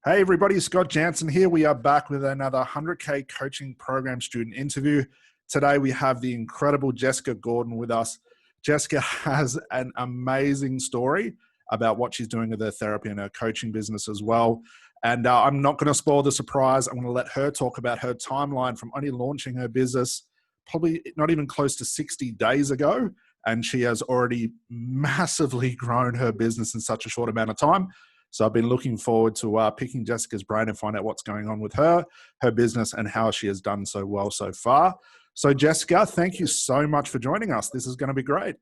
Hey everybody, Scott Jansen here. We are back with another 100K coaching program student interview. Today we have the incredible Jessica Gordon with us. Jessica has an amazing story about what she's doing with her therapy and her coaching business as well. And I'm not going to spoil the surprise. I'm going to let her talk about her timeline from only launching her business probably not even close to 60 days ago. And she has already massively grown her business in such a short amount of time. So I've been looking forward to picking Jessica's brain and find out what's going on with her business, and how she has done so well so far. So Jessica, thank you so much for joining us. This is going to be great.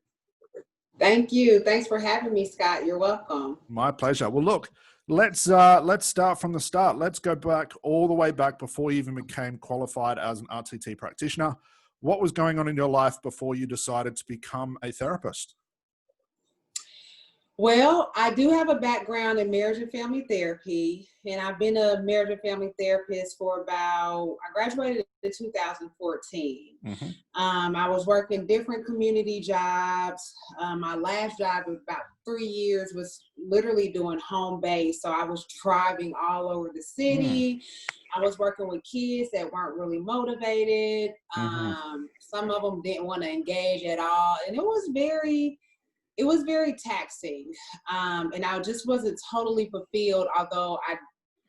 Thank you. Thanks for having me, Scott. You're welcome. My pleasure. Well, look, let's start from the start. Let's go back all the way back before you even became qualified as an RTT practitioner. What was going on in your life before you decided to become a therapist? Well, I do have a background in marriage and family therapy, and I've been a marriage and family therapist for I graduated in 2014. Mm-hmm. I was working different community jobs. My last job was about 3 years, was literally doing home base. So I was driving all over the city. I was working with kids that weren't really motivated. Some of them didn't want to engage at all. And it was very taxing. And I just wasn't totally fulfilled, although I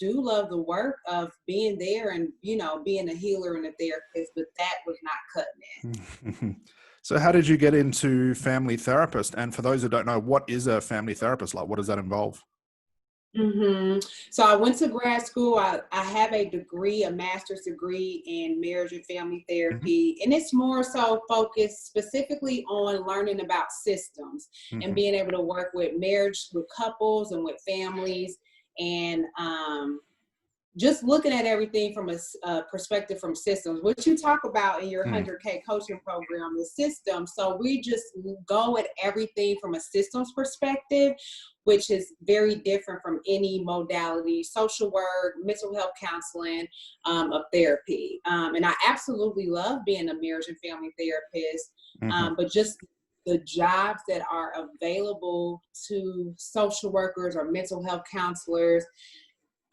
do love the work of being there and, being a healer and a therapist, but that was not cutting it. So how did you get into family therapist? And for those who don't know, what is a family therapist like? What does that involve? So I went to grad school. I have a degree, a master's degree in marriage and family therapy. And it's more so focused specifically on learning about systems and being able to work with couples and with families, and just looking at everything from a perspective from systems. What you talk about in your 100K coaching program is systems. So we just go at everything from a systems perspective, which is very different from any modality, social work, mental health counseling, of therapy. And I absolutely love being a marriage and family therapist, but just the jobs that are available to social workers or mental health counselors,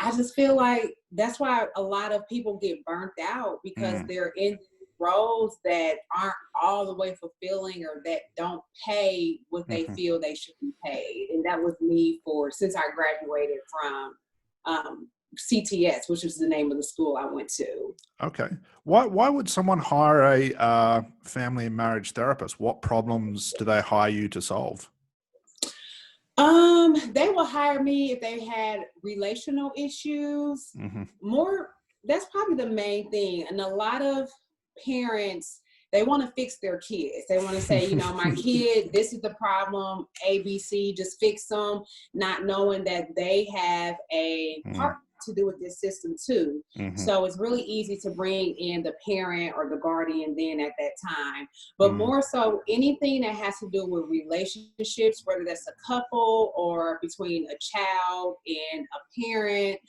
I just feel like that's why a lot of people get burnt out, because they're in roles that aren't all the way fulfilling, or that don't pay what they feel they should be paid. And that was me since I graduated from CTS, which was the name of the school I went to. Okay. Why would someone hire a family and marriage therapist? What problems do they hire you to solve? They will hire me if they had relational issues. That's probably the main thing. And a lot of parents, they want to fix their kids. They want to say, my kid, this is the problem, ABC, just fix them, not knowing that they have a part to do with this system too. So it's really easy to bring in the parent or the guardian then at that time. But more so anything that has to do with relationships, whether that's a couple or between a child and a parent,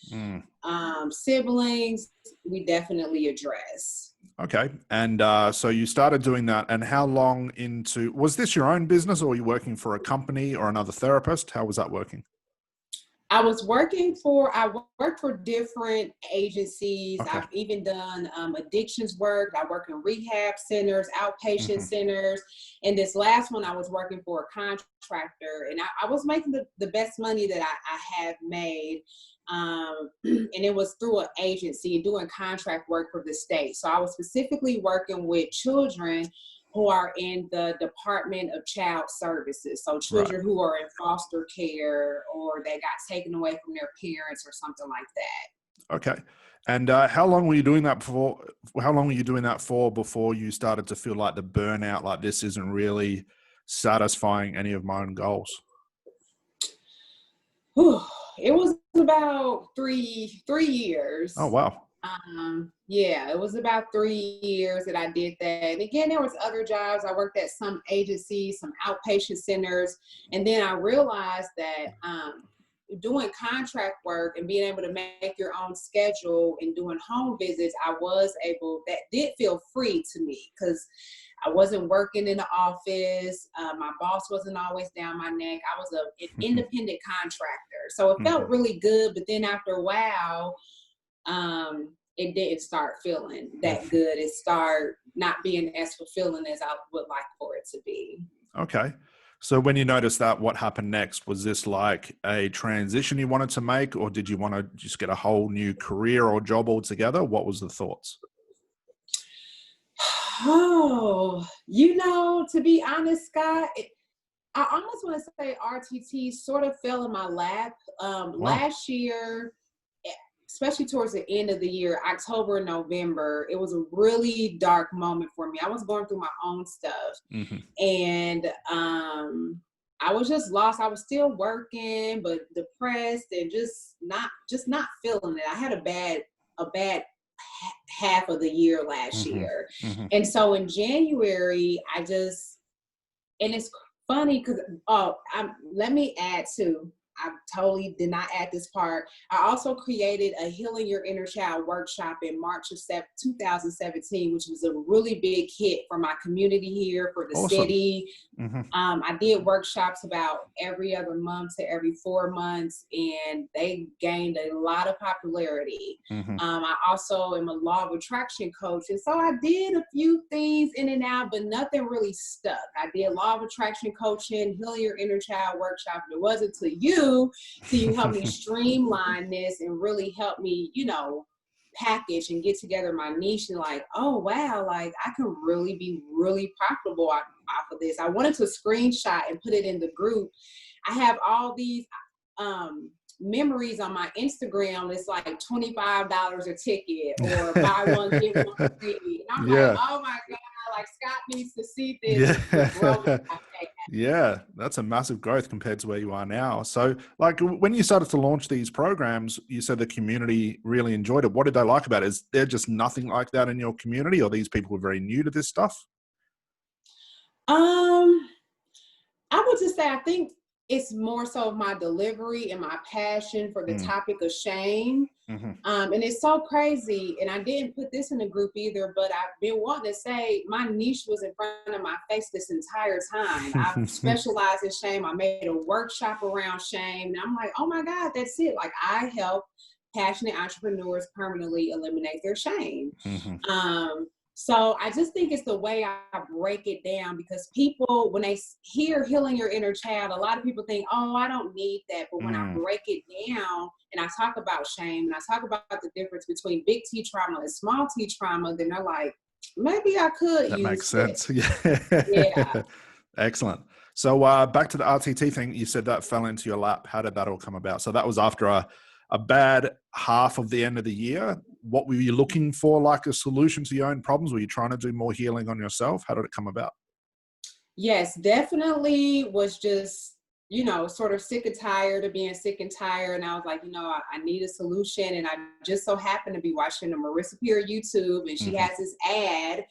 siblings, we definitely address. Okay. And so you started doing that, and how long was this your own business, or were you working for a company or another therapist? How was that working? I worked for different agencies. Okay. I've even done addictions work. I work in rehab centers, outpatient centers. And this last one, I was working for a contractor, and I was making the best money that I have made. And it was through an agency doing contract work for the state. So I was specifically working with children who are in the Department of Child Services. So children who are in foster care, or they got taken away from their parents or something like that. Okay. And how long were you doing that for? How long were you doing that for before you started to feel like the burnout, like this isn't really satisfying any of my own goals? It was about three years. Oh, wow. Yeah, it was about 3 years that I did that. And again, there was other jobs. I worked at some agencies, some outpatient centers. And then I realized that doing contract work and being able to make your own schedule and doing home visits, that did feel free to me, because I wasn't working in the office. My boss wasn't always down my neck. I was an independent contractor. So it felt really good. But then after a while, it didn't start feeling that good. It started not being as fulfilling as I would like for it to be. Okay. So when you noticed that, what happened next? Was this like a transition you wanted to make, or did you want to just get a whole new career or job altogether? What was the thoughts? Oh, to be honest, Scott, I almost want to say RTT sort of fell in my lap. Wow. Last year, especially towards the end of the year, October and November, it was a really dark moment for me. I was going through my own stuff, and I was just lost. I was still working, but depressed and just not feeling it. I had a bad half of the year last year, and so in January, and it's funny because let me add too. I totally did not add this part. I also created a Healing Your Inner Child workshop in March of 2017, which was a really big hit for my community here, for the city. I did workshops about every other month to every 4 months, and they gained a lot of popularity. I also am a law of attraction coach, and so I did a few things in and out, but nothing really stuck. I did law of attraction coaching, Healing Your Inner Child workshop, and it wasn't to you help me streamline this and really help me, package and get together my niche and like, oh wow, like I can really be really profitable off of this. I wanted to screenshot and put it in the group. I have all these memories on my Instagram. It's like $25 a ticket or buy one get one free. And I'm like, oh my God, like Scott needs to see this. Yeah, that's a massive growth compared to where you are now. So like when you started to launch these programs, you said the community really enjoyed it. What did they like about it? Is there just nothing like that in your community, or these people were very new to this stuff? I would just say, I think it's more so my delivery and my passion for the topic of shame. And it's so crazy. And I didn't put this in the group either, but I've been wanting to say my niche was in front of my face this entire time. I've specialized in shame. I made a workshop around shame. And I'm like, oh my God, that's it. Like I help passionate entrepreneurs permanently eliminate their shame. So I just think it's the way I break it down, because people, when they hear Healing Your Inner Child, a lot of people think, oh, I don't need that. But when I break it down and I talk about shame and I talk about the difference between big T trauma and small T trauma, then they're like, maybe I could use that makes sense. Yeah. Excellent. So back to the RTT thing, you said that fell into your lap. How did that all come about? So that was after a bad half of the end of the year. What were you looking for, like a solution to your own problems? Were you trying to do more healing on yourself? How did it come about? Yes, definitely was just, sort of sick and tired of being sick and tired. And I was like, I need a solution. And I just so happened to be watching the Marissa Peer YouTube, and she has this ad.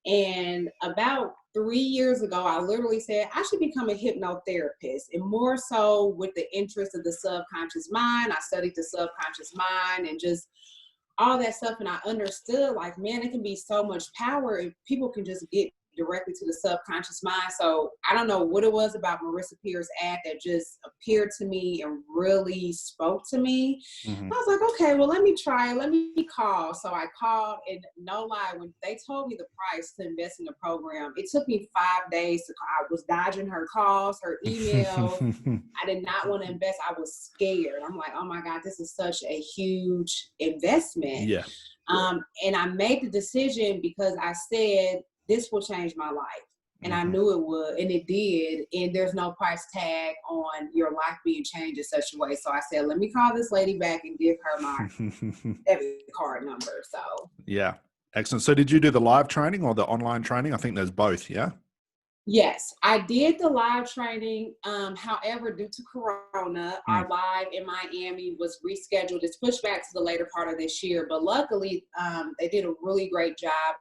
And about 3 years ago, I literally said, I should become a hypnotherapist, and more so with the interest of the subconscious mind. I studied the subconscious mind and just all that stuff. And I understood, like, man, it can be so much power if people can just get directly to the subconscious mind. So I don't know what it was about Marissa Peer's ad that just appeared to me and really spoke to me. I was like, okay, well, let me try. Let me call. So I called, and no lie, when they told me the price to invest in the program, it took me 5 days to call. I was dodging her calls, her emails. I did not want to invest. I was scared. I'm like, oh my God, this is such a huge investment. Yeah. And I made the decision because I said, this will change my life. And I knew it would, and it did. And there's no price tag on your life being changed in such a way. So I said, let me call this lady back and give her my debit card number. So yeah, excellent. So did you do the live training or the online training? I think there's both. Yeah. Yes, I did the live training. However, due to Corona, our live in Miami was rescheduled. It's pushed back to the later part of this year. But luckily, they did a really great job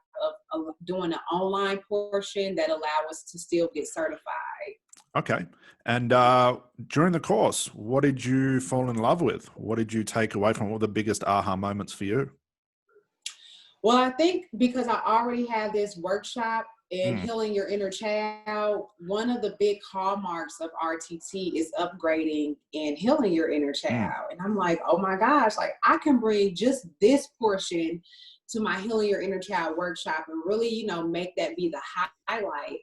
of doing the online portion that allow us to still get certified. Okay. And during the course, what did you fall in love with? What did you take away from? What were the biggest aha moments for you? Well, I think because I already had this workshop in healing your inner child, one of the big hallmarks of RTT is upgrading and healing your inner child. And I'm like, oh my gosh, like I can bring just this portion to my Healing Your Inner Child workshop and really, you know, make that be the highlight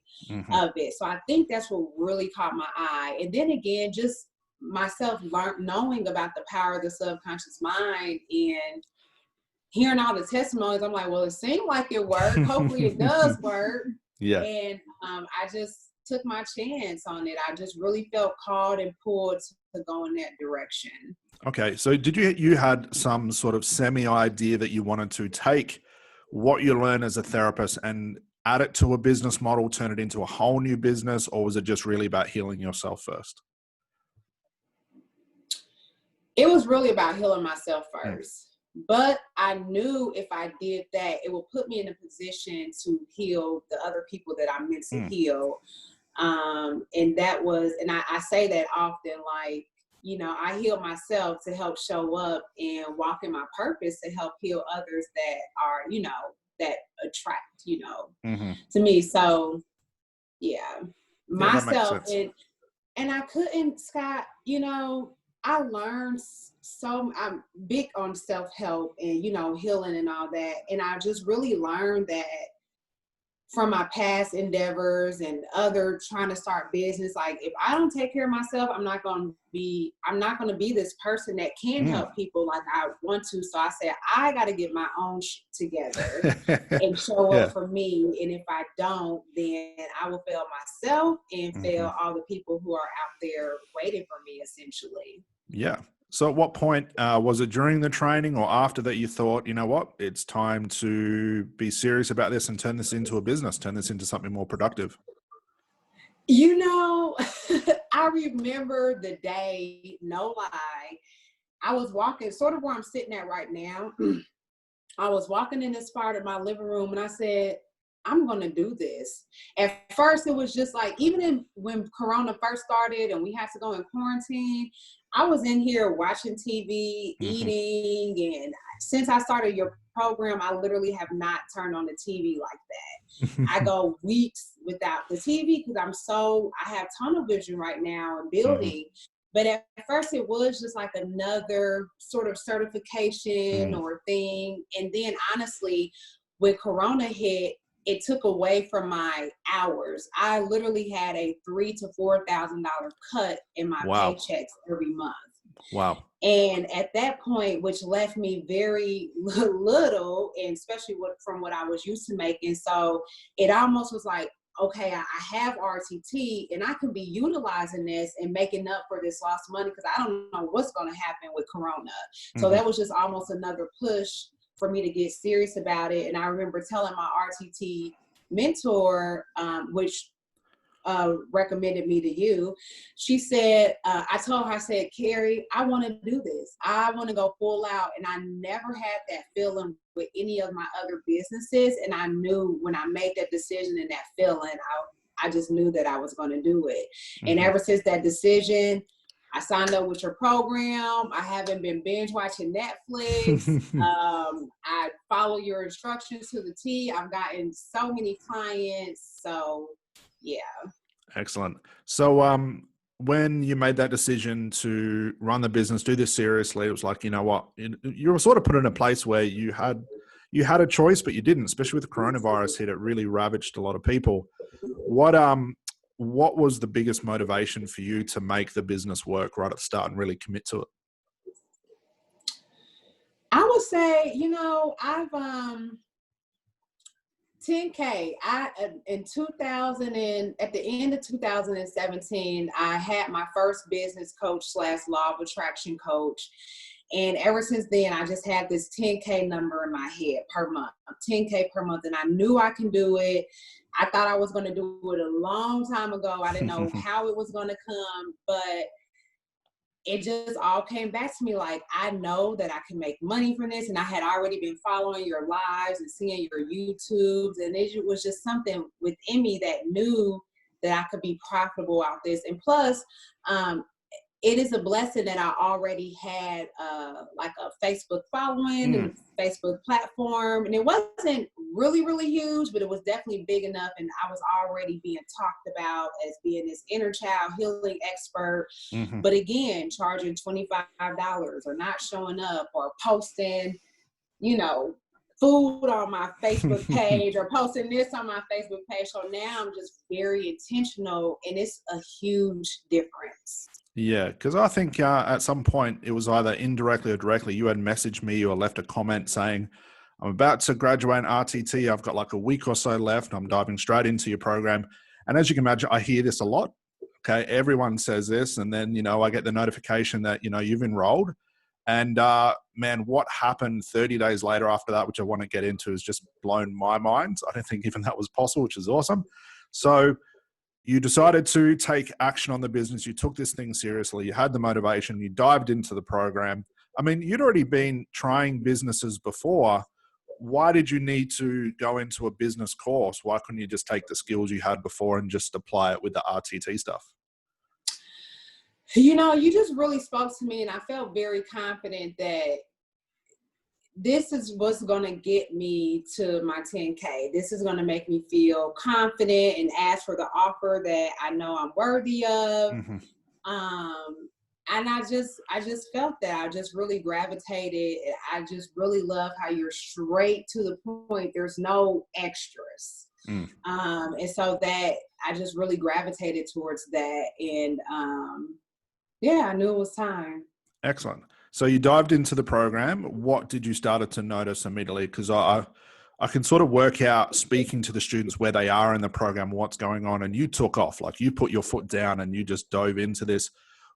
of it. So I think that's what really caught my eye. And then again, just myself knowing about the power of the subconscious mind and hearing all the testimonies, I'm like, well, it seemed like it worked. Hopefully it does work. Yeah. And I just took my chance on it. I just really felt called and pulled to go in that direction. Okay. So did you had some sort of semi idea that you wanted to take what you learn as a therapist and add it to a business model, turn it into a whole new business, or was it just really about healing yourself first? It was really about healing myself first. But I knew if I did that, it would put me in a position to heal the other people that I'm meant to heal. And that was, and I say that often, like, you know, I heal myself to help show up and walk in my purpose to help heal others that are, you know, that attract, you know, to me. So yeah, myself and I couldn't, Scott, you know, I learned I'm big on self-help and, you know, healing and all that. And I just really learned that from my past endeavors and other trying to start business. Like if I don't take care of myself, I'm not going to be this person that can help people like I want to. So I said, I got to get my own shit together and show up for me. And if I don't, then I will fail myself and fail all the people who are out there waiting for me, essentially. Yeah. So at what point, was it during the training or after that you thought, you know what, it's time to be serious about this and turn this into a business, turn this into something more productive? You know, I remember the day, no lie, I was walking sort of where I'm sitting at right now. I was walking in this part of my living room and I said, I'm going to do this. At first, it was just like, even when Corona first started and we had to go in quarantine, I was in here watching TV, eating. And since I started your program, I literally have not turned on the TV like that. I go weeks without the TV because I have tunnel vision right now and building. But at first it was just like another sort of certification or thing. And then honestly, when Corona hit, it took away from my hours. I literally had a $3,000 to $4,000 cut in my paychecks every month. Wow. And at that point, which left me very little, and especially from what I was used to making. So it almost was like, okay, I have RTT and I can be utilizing this and making up for this lost money because I don't know what's going to happen with Corona. So that was just almost another push for me to get serious about it. And I remember telling my RTT mentor, which recommended me to you, she said, I told her, I said, Carrie, I want to do this. I want to go full out. And I never had that feeling with any of my other businesses. And I knew when I made that decision and that feeling, I just knew that I was going to do it. And ever since that decision, I signed up with your program. I haven't been binge watching Netflix. I follow your instructions to the T. I've gotten so many clients. So yeah. Excellent. So when you made that decision to run the business, do this seriously, it was like, you know what, you were sort of put in a place where you had a choice, but you didn't, especially with the coronavirus hit. It really ravaged a lot of people. What was the biggest motivation for you to make the business work right at the start and really commit to it? I would say, you know, I've 10K. In 2000 and at the end of 2017, I had my first business coach / law of attraction coach. And ever since then, I just had this 10K number in my head per month, 10K per month. And I knew I can do it. I thought I was going to do it a long time ago. I didn't know how it was going to come, but it just all came back to me like, I know that I can make money from this. And I had already been following your lives and seeing your YouTubes. And it was just something within me that knew that I could be profitable out this. And plus, it is a blessing that I already had like a Facebook following and Facebook platform. And it wasn't really, really huge, but it was definitely big enough. And I was already being talked about as being this inner child healing expert. Mm-hmm. But again, charging $25 or not showing up or posting, you know, food on my Facebook page or posting this on my Facebook page. So now I'm just very intentional, and it's a huge difference. Yeah, because I think at some point it was either indirectly or directly, you had messaged me or left a comment saying, I'm about to graduate in RTT. I've got like a week or so left. I'm diving straight into your program. And as you can imagine, I hear this a lot. Okay. Everyone says this. And then, you know, I get the notification that, you know, you've enrolled. And man, what happened 30 days later after that, which I want to get into, has just blown my mind. I don't think even that was possible, which is awesome. So you decided to take action on the business. You took this thing seriously. You had the motivation. You dived into the program. I mean, you'd already been trying businesses before. Why did you need to go into a business course? Why couldn't you just take the skills you had before and just apply it with the RTT stuff? You know, you just really spoke to me, and I felt very confident that this is what's going to get me to my 10K. This is going to make me feel confident and ask for the offer that I know I'm worthy of. Mm-hmm. And I just felt that. I just really gravitated. I just really love how you're straight to the point. There's no extras. And so that I just really gravitated towards that. And yeah, I knew it was time. Excellent. So you dived into the program. What did you start to notice immediately? Because I can sort of work out, speaking to the students, where they are in the program, what's going on, and you took off. Like, you put your foot down and you just dove into this.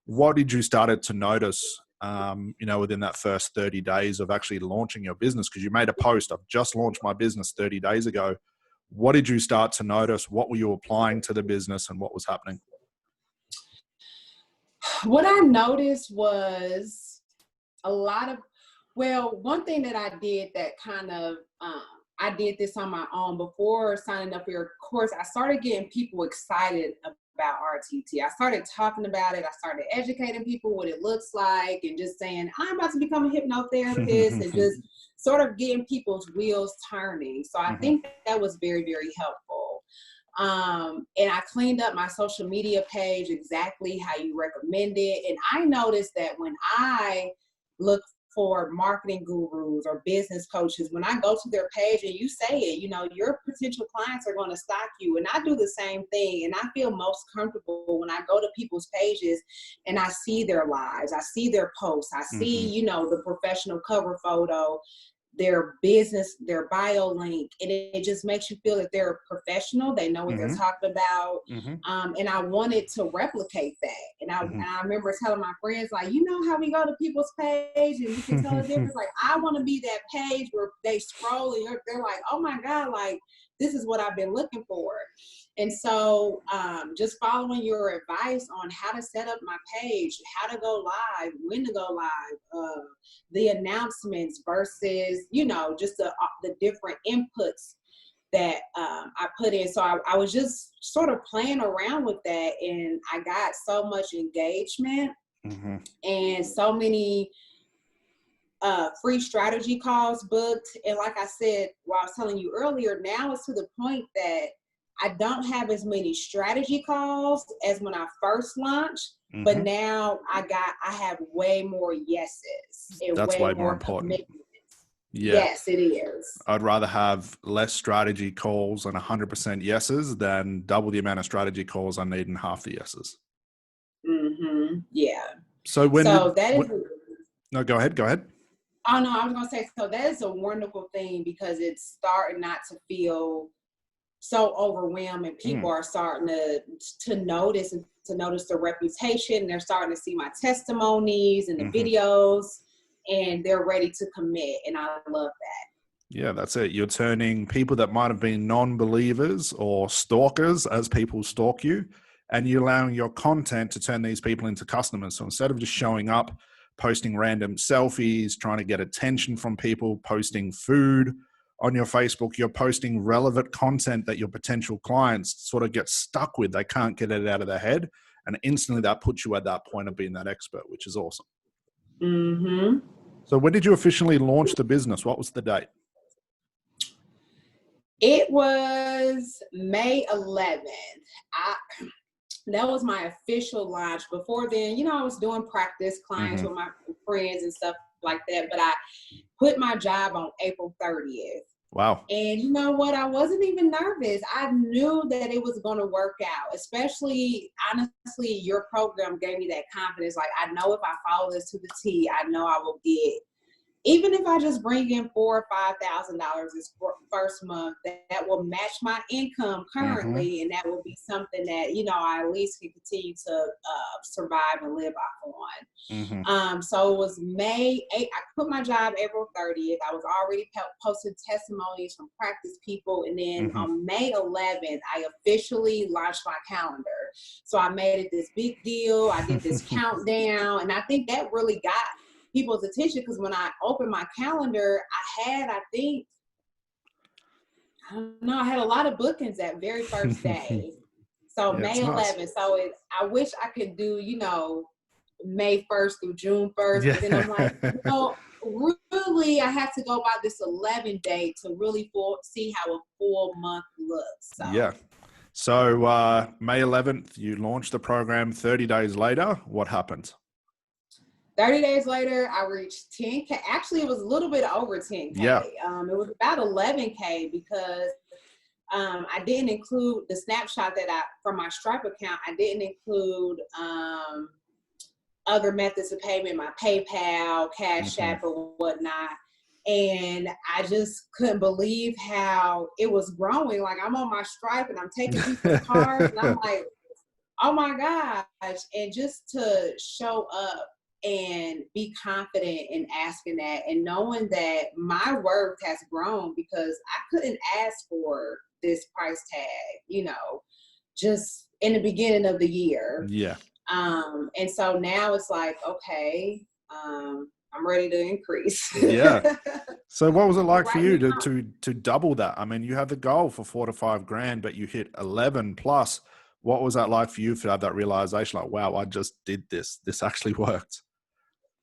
What did you start to notice, you know, within that first 30 days of actually launching your business? Because you made a post, I've just launched my business 30 days ago. What did you start to notice? What were you applying to the business and what was happening? What I noticed was one thing that I did that kind of, I did this on my own before signing up for your course. I started getting people excited about RTT. I started talking about it. I started educating people what it looks like and just saying, I'm about to become a hypnotherapist and just sort of getting people's wheels turning. So I think that was very, very helpful. And I cleaned up my social media page exactly how you recommended. And I noticed that when I look for marketing gurus or business coaches, when I go to their page and you say it, you know, your potential clients are going to stalk you. And I do the same thing. And I feel most comfortable when I go to people's pages and I see their lives, I see their posts, I see, you know, the professional cover photo, their business, their bio link, and it just makes you feel that they're a professional. They know what they're talking about. And I wanted to replicate that. And I remember telling my friends, like, you know how we go to people's page and we can tell the difference? Like, I want to be that page where they scroll and they're like, oh my God, like, this is what I've been looking for. And so just following your advice on how to set up my page, how to go live, when to go live, the announcements versus, you know, just the different inputs that I put in. So I was just sort of playing around with that, and I got so much engagement and so many free strategy calls booked. And like I said, while I was telling you earlier, now it's to the point that I don't have as many strategy calls as when I first launched, but now I have way more yeses. And that's way more important. Yeah. Yes, it is. I'd rather have less strategy calls and 100% yeses than double the amount of strategy calls I need and half the yeses. Yeah. So no, go ahead. Oh no, I was going to say, so that is a wonderful thing because it's starting not to feel so overwhelmed, and people are starting to notice the reputation. They're starting to see my testimonies and the videos, and they're ready to commit. And I love that. Yeah, that's it. You're turning people that might have been non-believers or stalkers as people stalk you, and you're allowing your content to turn these people into customers. So instead of just showing up, posting random selfies, trying to get attention from people, posting food on your Facebook, you're posting relevant content that your potential clients sort of get stuck with. They can't get it out of their head. And instantly that puts you at that point of being that expert, which is awesome. So when did you officially launch the business? What was the date? It was May 11th. That was my official launch. Before then, you know, I was doing practice clients with my friends and stuff like that, but I put my job on April 30th. Wow. And you know what? I wasn't even nervous. I knew that it was going to work out, especially, honestly, your program gave me that confidence. Like, I know if I follow this to the T, I know I will get, even if I just bring in $4,000 or $5,000 this first month, that will match my income currently, and that will be something that, you know, I at least can continue to survive and live off on. So it was May 8th. I quit my job April 30th. I was already posting testimonies from practice people, and then on May 11th, I officially launched my calendar. So I made it this big deal. I did this countdown, and I think that really got people's attention, because when I opened my calendar, I had a lot of bookings that very first day. So May 11th. Nice. So I wish I could do, you know, May 1st through June 1st, but then I'm like, well, really, I have to go by this 11 day to really see how a full month looks. So. Yeah. So May 11th, you launched the program. 30 days later, what happened? 30 days later, I reached 10K. Actually, it was a little bit over 10K. Yeah. It was about 11K because I didn't include the snapshot from my Stripe account. I didn't include other methods of payment, my PayPal, Cash App, or whatnot. And I just couldn't believe how it was growing. Like, I'm on my Stripe and I'm taking people's cards, and I'm like, oh my gosh. And just to show up and be confident in asking that, and knowing that my worth has grown, because I couldn't ask for this price tag, you know, just in the beginning of the year. Yeah. And so now it's like, okay, I'm ready to increase. Yeah. So what was it like for you to double that? I mean, you had the goal for $4,000 to $5,000, but you hit 11 plus. What was that like for you to have that realization? Like, wow, I just did this. This actually worked.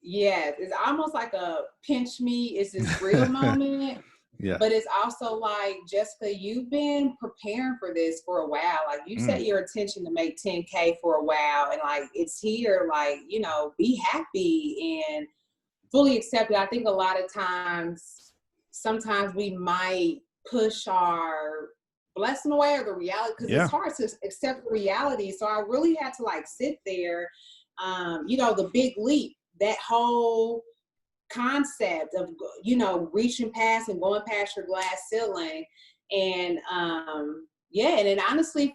Yeah, it's almost like a pinch me, is this real moment? Yeah. But it's also like, Jessica, you've been preparing for this for a while. Like, you set your intention to make 10K for a while, and like, it's here. Like, you know, be happy and fully accept it. I think a lot of times, sometimes we might push our blessing away, or the reality, because it's hard to accept the reality. So I really had to like sit there, you know, the big leap, that whole concept of, you know, reaching past and going past your glass ceiling. And and it honestly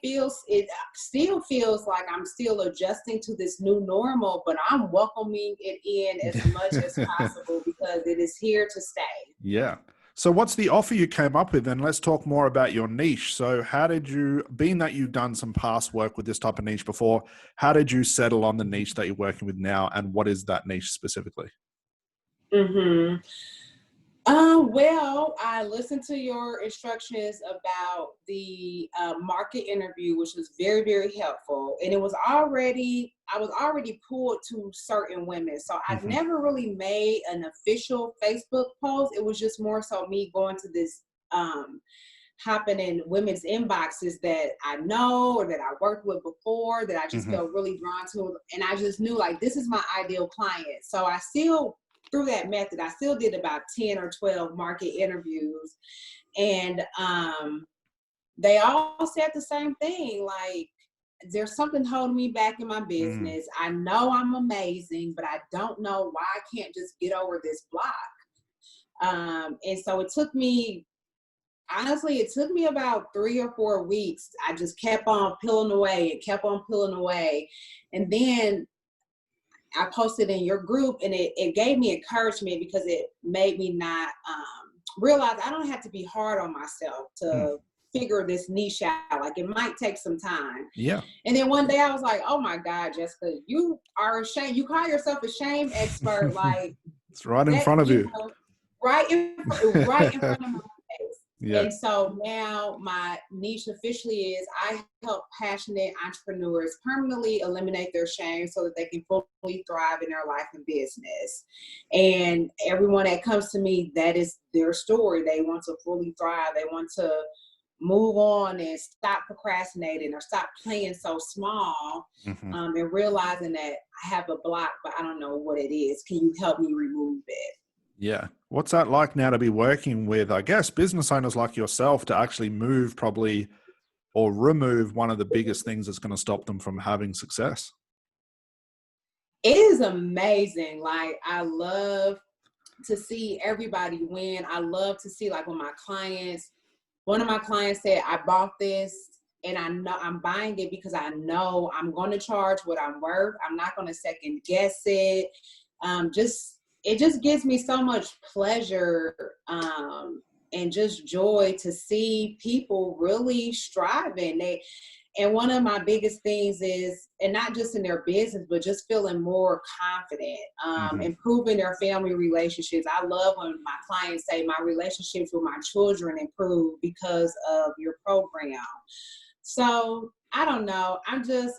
still feels like I'm still adjusting to this new normal, but I'm welcoming it in as much as possible, because it is here to stay. Yeah. So what's the offer you came up with? And let's talk more about your niche. So how did you, being that you've done some past work with this type of niche before, how did you settle on the niche that you're working with now? And what is that niche specifically? Well, I listened to your instructions about the market interview, which was very, very helpful. And I was already pulled to certain women. So I never really made an official Facebook post. It was just more so me going to this, hopping in women's inboxes that I know or that I worked with before, that I just felt really drawn to. And I just knew, like, this is my ideal client. So I still, through that method, I still did about 10 or 12 market interviews. And they all said the same thing. Like, there's something holding me back in my business. I know I'm amazing, but I don't know why I can't just get over this block. And so it took me about 3 or 4 weeks. I just kept on peeling away. And then I posted in your group, and it gave me encouragement, because it made me not realize I don't have to be hard on myself to figure this niche out. Like, it might take some time. Yeah. And then one day I was like, oh my God, Jessica, you are a shame. You call yourself a shame expert. Like, it's right in front of you. Know, right in front of my face. Yeah. And so now my niche officially is, I help passionate entrepreneurs permanently eliminate their shame so that they can fully thrive in their life and business. And everyone that comes to me, that is their story. They want to fully thrive. They want to move on and stop procrastinating or stop playing so small, and realizing that I have a block, but I don't know what it is. Can you help me remove it? Yeah. What's that like now to be working with, I guess, business owners like yourself to actually move probably or remove one of the biggest things that's going to stop them from having success? It is amazing. Like, I love to see everybody win. I love to see, like, when one of my clients said, I bought this and I know I'm buying it because I know I'm going to charge what I'm worth. I'm not going to second guess it. It just gives me so much pleasure, and just joy to see people really striving. And one of my biggest things is, and not just in their business, but just feeling more confident, improving their family relationships. I love when my clients say my relationships with my children improve because of your program. So I don't know.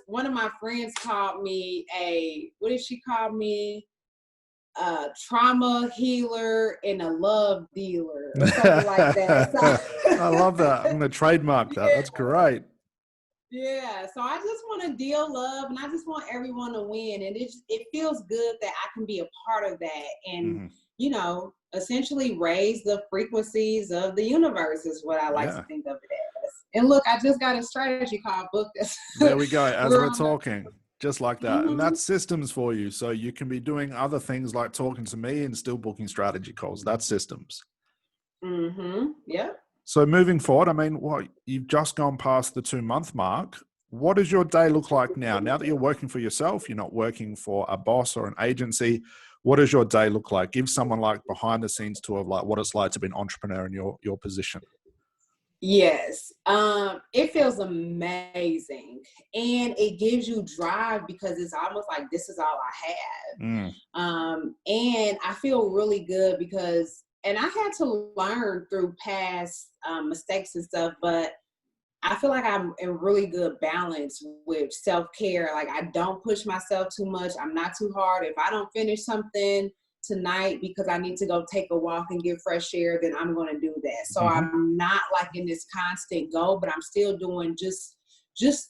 One of my friends called me what did she call me? A trauma healer and a love dealer or something like that. So, I love that. I'm going to trademark that. yeah. That's great. Yeah, so I just want to deal love, and I just want everyone to win, and it feels good that I can be a part of that, and essentially raise the frequencies of the universe is what I like to think of it as. And look, I just got a strategy call book. There we go. As we're talking, just like that, and that's systems for you. So you can be doing other things like talking to me and still booking strategy calls. That's systems. Yeah. So moving forward, I mean, you've just gone past the 2-month mark. What does your day look like now? Now that you're working for yourself, you're not working for a boss or an agency. What does your day look like? Give someone like behind the scenes tour of like what it's like to be an entrepreneur in your position. Yes. It feels amazing, and it gives you drive because it's almost like this is all I have. And I feel really good and I had to learn through past mistakes and stuff, but I feel like I'm in really good balance with self-care. Like, I don't push myself too much. I'm not too hard. If I don't finish something tonight because I need to go take a walk and get fresh air, then I'm going to do that. So I'm not like in this constant go, but I'm still doing just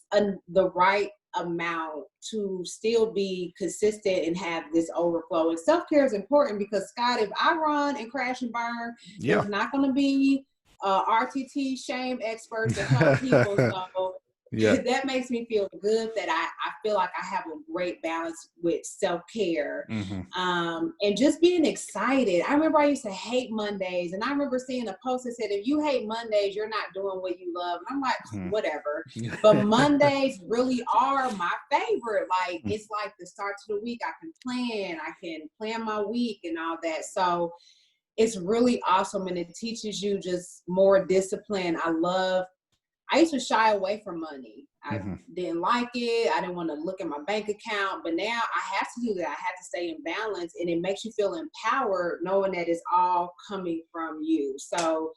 the right amount to still be consistent and have this overflow. And self-care is important because, Scott, if I run and crash and burn, there's not going to be RTT shame experts that help people. So that makes me feel good that I feel like I have a great balance with self-care, and just being excited. I remember I used to hate Mondays, and I remember seeing a post that said, if you hate Mondays, you're not doing what you love. And I'm like, whatever. But Mondays really are my favorite. Like, it's like the start to the week. I can plan my week and all that. So it's really awesome, and it teaches you just more discipline. I used to shy away from money. I didn't like it. I didn't want to look at my bank account, but now I have to do that. I have to stay in balance, and it makes you feel empowered knowing that it's all coming from you. So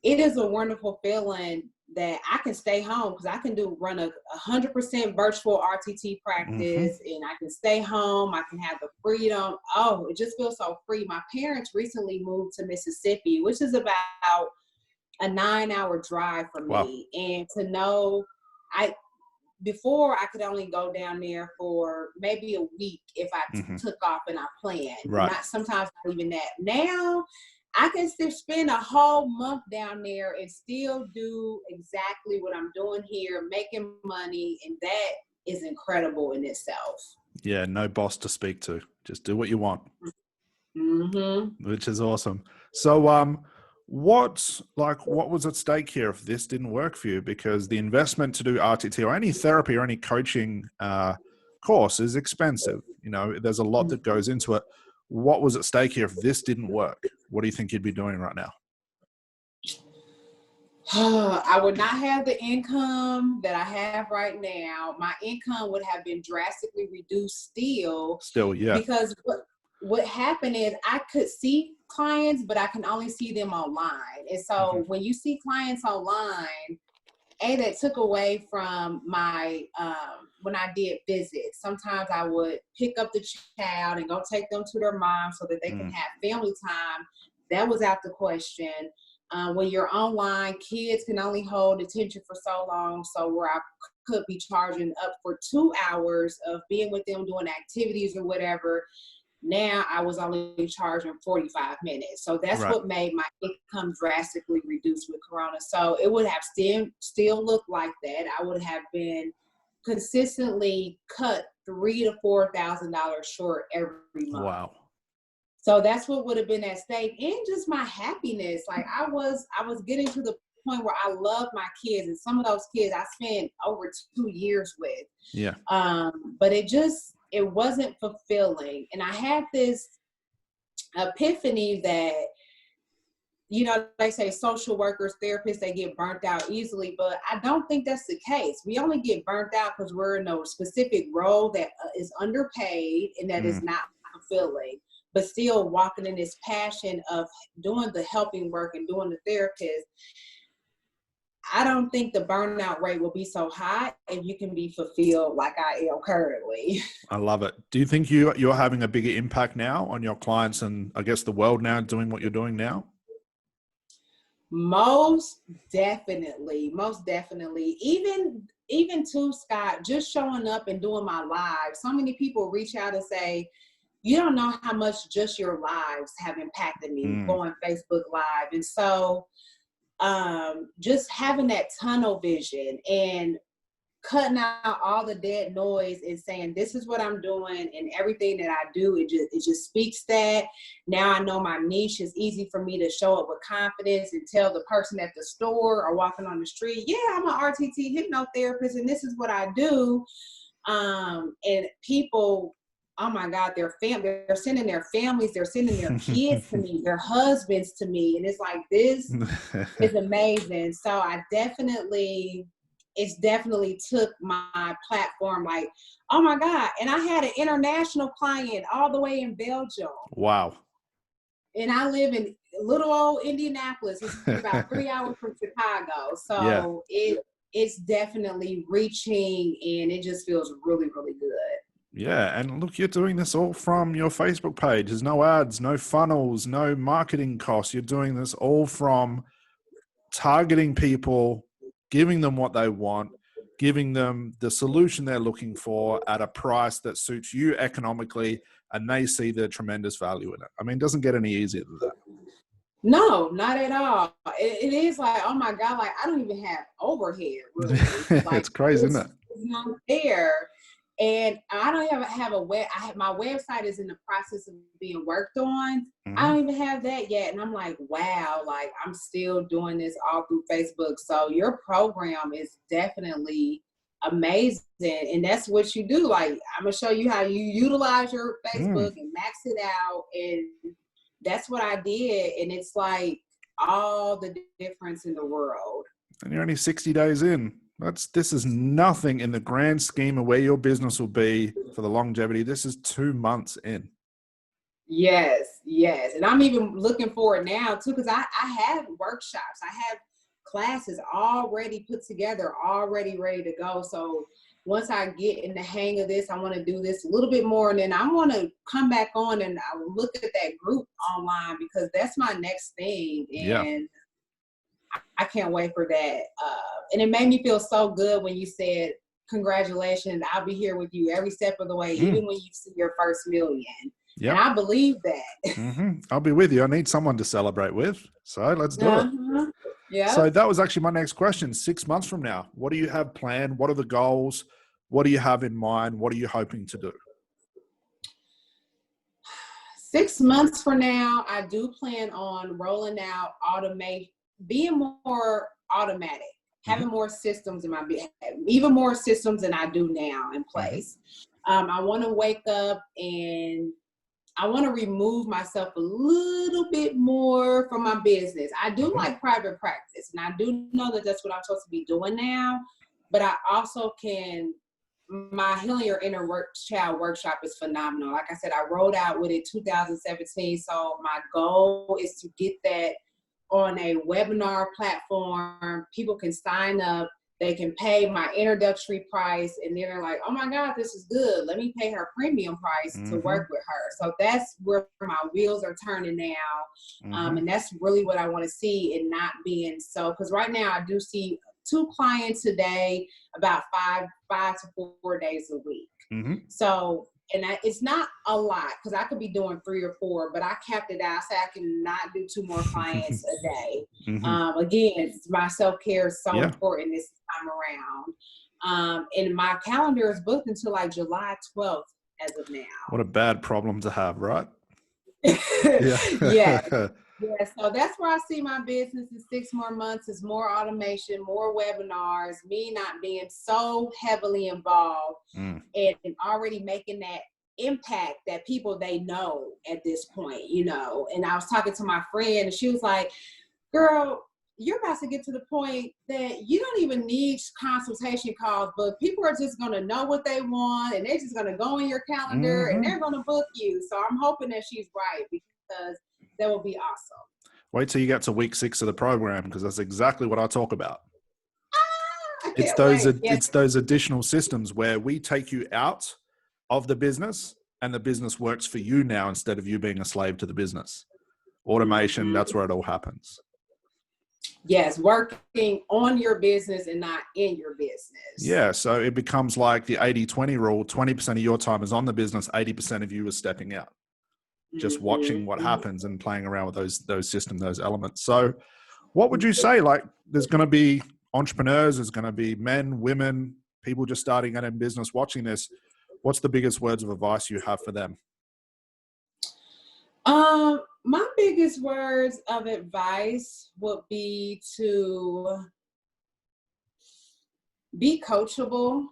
it is a wonderful feeling that I can stay home because I can run a 100% virtual RTT practice, and I can stay home. I can have the freedom. Oh, it just feels so free. My parents recently moved to Mississippi, which is about a 9-hour drive for me. And to know, before I could only go down there for maybe a week if I took off and I planned. Not sometimes not even that. Now I can still spend a whole month down there and still do exactly what I'm doing here, making money, and that is incredible in itself. Yeah, no boss to speak to. Just do what you want, which is awesome. So, what was at stake here if this didn't work for you? Because the investment to do RTT or any therapy or any coaching course is expensive. There's a lot that goes into it. What was at stake here if this didn't work? What do you think you'd be doing right now? I would not have the income that I have right now. My income would have been drastically reduced still. Yeah. Because what happened is I could see clients, but I can only see them online. And so when you see clients online, that took away from my, when I did visits. Sometimes I would pick up the child and go take them to their mom so that they can have family time. That was out the question. When you're online, kids can only hold attention for so long. So where I could be charging up for 2 hours of being with them doing activities or whatever, now I was only charging 45 minutes. So that's Right. what made my income drastically reduced with Corona. So it would have still looked like that. I would have been consistently cut $3,000 to $4,000 short every month. Wow. So that's what would have been at stake, and just my happiness. Like I was getting to the point where I love my kids, and some of those kids I spent over 2 years with. Yeah. But it wasn't fulfilling. And I had this epiphany that, you know, they say social workers, therapists, they get burnt out easily, but I don't think that's the case. We only get burnt out because we're in a specific role that is underpaid and that is not fulfilling, but still walking in this passion of doing the helping work and doing the therapist. I don't think the burnout rate will be so high if you can be fulfilled like I am currently. I love it. Do you think you're having a bigger impact now on your clients and I guess the world now doing what you're doing now? Most definitely. Even too, Scott, just showing up and doing my live. So many people reach out and say, you don't know how much just your lives have impacted me going Facebook Live. And so just having that tunnel vision and cutting out all the dead noise and saying, this is what I'm doing, and everything that I do, it just speaks that. Now I know my niche. Is easy for me to show up with confidence and tell the person at the store or walking on the street, yeah, I'm an RTT hypnotherapist and this is what I do. And people, oh my God, they're sending their families, they're sending their kids to me, their husbands to me. And it's like, this is amazing. So it's definitely took my platform, like, oh my God. And I had an international client all the way in Belgium. Wow. And I live in little old Indianapolis. It's about 3 hours from Chicago. So it's definitely reaching, and it just feels really, really good. Yeah. And look, you're doing this all from your Facebook page. There's no ads, no funnels, no marketing costs. You're doing this all from targeting people, giving them what they want, giving them the solution they're looking for at a price that suits you economically, and they see the tremendous value in it. I mean, it doesn't get any easier than that. No, not at all. It is like, oh my God, like I don't even have overhead, really. Like, it's crazy, isn't it? It's not there. And I don't have my website is in the process of being worked on. I don't even have that yet. And I'm like, wow, like I'm still doing this all through Facebook. So your program is definitely amazing. And that's what you do. Like, I'm going to show you how you utilize your Facebook and max it out. And that's what I did. And it's like all the difference in the world. And you're only 60 days in. This is nothing in the grand scheme of where your business will be for the longevity. This is 2 months in. Yes. And I'm even looking forward now too, because I have workshops. I have classes already put together, already ready to go. So once I get in the hang of this, I want to do this a little bit more. And then I want to come back on and I look at that group online, because that's my next thing. And I can't wait for that. And it made me feel so good when you said, congratulations, I'll be here with you every step of the way, even when you see your first million. Yep. And I believe that. I'll be with you. I need someone to celebrate with. So let's do it. Yeah. So that was actually my next question. 6 months from now, what do you have planned? What are the goals? What do you have in mind? What are you hoping to do? 6 months from now, I do plan on rolling out being more automatic, having more systems in my business, even more systems than I do now in place. I want to wake up and I want to remove myself a little bit more from my business. I do like private practice, and I do know that that's what I'm supposed to be doing now, but I also my Healing Your Inner Child workshop is phenomenal. Like I said, I rolled out with it 2017. So my goal is to get that on a webinar platform. People can sign up, they can pay my introductory price, and then they're like, oh my God, this is good. Let me pay her premium price to work with her. So that's where my wheels are turning now. And that's really what I want to see, and not being so, because right now I do see 2 clients a day, about 5 to 4 days a week. So, and it's not a lot, because I could be doing 3 or 4, but I capped it out. So I cannot do 2 more clients a day. Again, my self-care is so important this time around. And my calendar is booked until like July 12th as of now. What a bad problem to have, right? Yeah. So that's where I see my business in 6 more months, is more automation, more webinars, me not being so heavily involved, and already making that impact that people, they know at this point, you know. And I was talking to my friend, and she was like, girl, you're about to get to the point that you don't even need consultation calls, but people are just going to know what they want, and they're just going to go in your calendar and they're going to book you. So I'm hoping that she's right, because that will be awesome. Wait till you get to week 6 of the program, because that's exactly what I talk about. It's those additional systems where we take you out of the business, and the business works for you now instead of you being a slave to the business. Automation, that's where it all happens. Yes, working on your business and not in your business. Yeah, so it becomes like the 80-20 rule. 20% of your time is on the business, 80% of you is stepping out. Just watching what happens and playing around with those systems, those elements. So what would you say? Like, there's going to be entrepreneurs, there's going to be men, women, people just starting out in business watching this. What's the biggest words of advice you have for them? My biggest words of advice would be to be coachable.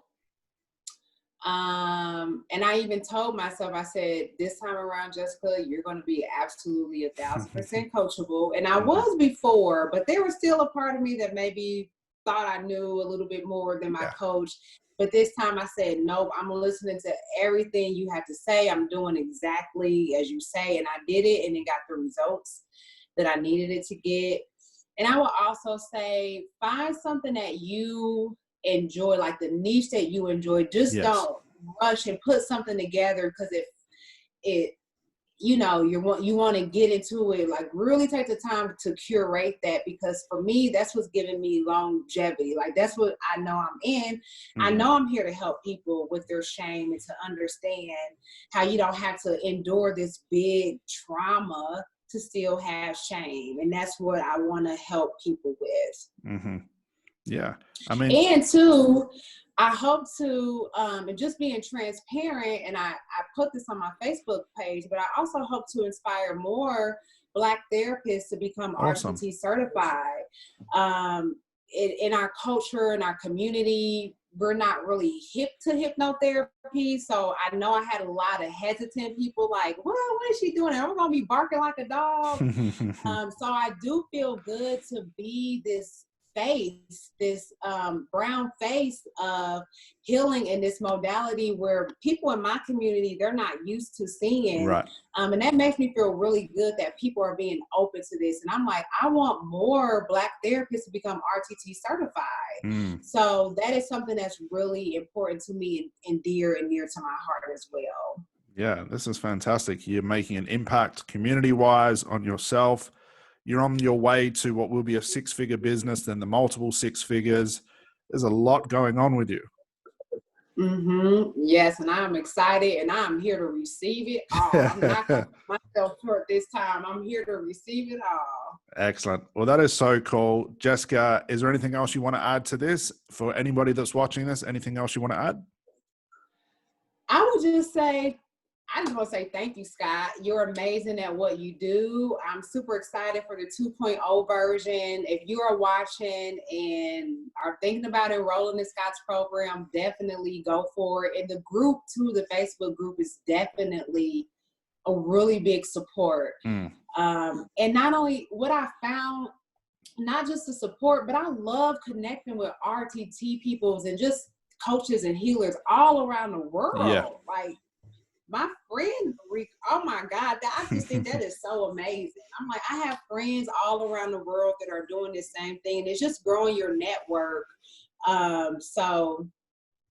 And I even told myself, I said, this time around, Jessica, you're going to be absolutely 1,000% coachable. And I was before, but there was still a part of me that maybe thought I knew a little bit more than my coach. But this time I said, nope, I'm listening to everything you have to say. I'm doing exactly as you say. And I did it, and it got the results that I needed it to get. And I will also say, find something that you enjoy, like the niche that you enjoy. Just don't rush and put something together, because if it you know, you want to get into it, like really take the time to curate that, because for me, that's what's giving me longevity. Like that's what I know I'm in. I know I'm here to help people with their shame and to understand how you don't have to endure this big trauma to still have shame. And that's what I want to help people with. Yeah. I mean, and two, I hope to, and just being transparent, and I put this on my Facebook page, but I also hope to inspire more Black therapists to become RTT certified. In our culture, in our community, we're not really hip to hypnotherapy. So I know I had a lot of hesitant people like, well, what is she doing? Am I going to be barking like a dog? So I do feel good to be this face, this brown face of healing in this modality where people in my community, they're not used to seeing. Right. And that makes me feel really good that people are being open to this. And I'm like, I want more Black therapists to become RTT certified. So that is something that's really important to me and dear and near to my heart as well. Yeah, this is fantastic. You're making an impact community-wise on yourself. You're on your way to what will be a 6-figure business, then the multiple 6 figures. There's a lot going on with you. Yes, and I'm excited, and I'm here to receive it all. I'm not going to cut myself short this time. I'm here to receive it all. Excellent. Well, that is so cool. Jessica, is there anything else you want to add to this for anybody that's watching this? Anything else you want to add? I would just say, I just want to say thank you, Scott. You're amazing at what you do. I'm super excited for the 2.0 version. If you are watching and are thinking about enrolling in Scott's program, definitely go for it. And the group too, the Facebook group, is definitely a really big support. And not only what I found, not just the support, but I love connecting with RTT peoples and just coaches and healers all around the world. Yeah. Like, my friend, oh my God, I just think that is so amazing. I'm like, I have friends all around the world that are doing the same thing. And it's just growing your network So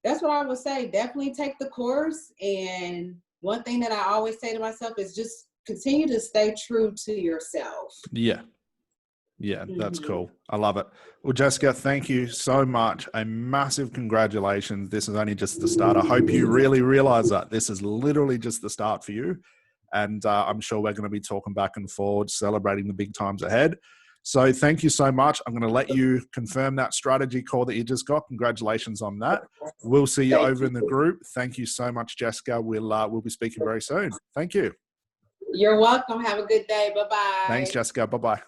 that's what I would say. Definitely take the course. And one thing that I always say to myself is just continue to stay true to yourself. Yeah. Yeah, that's cool. I love it. Well, Jessica, thank you so much. A massive congratulations. This is only just the start. I hope you really realize that this is literally just the start for you. And I'm sure we're going to be talking back and forward, celebrating the big times ahead. So thank you so much. I'm going to let you confirm that strategy call that you just got. Congratulations on that. We'll see you over in the group. Thank you so much, Jessica. We'll be speaking very soon. Thank you. You're welcome. Have a good day. Bye-bye. Thanks, Jessica. Bye-bye.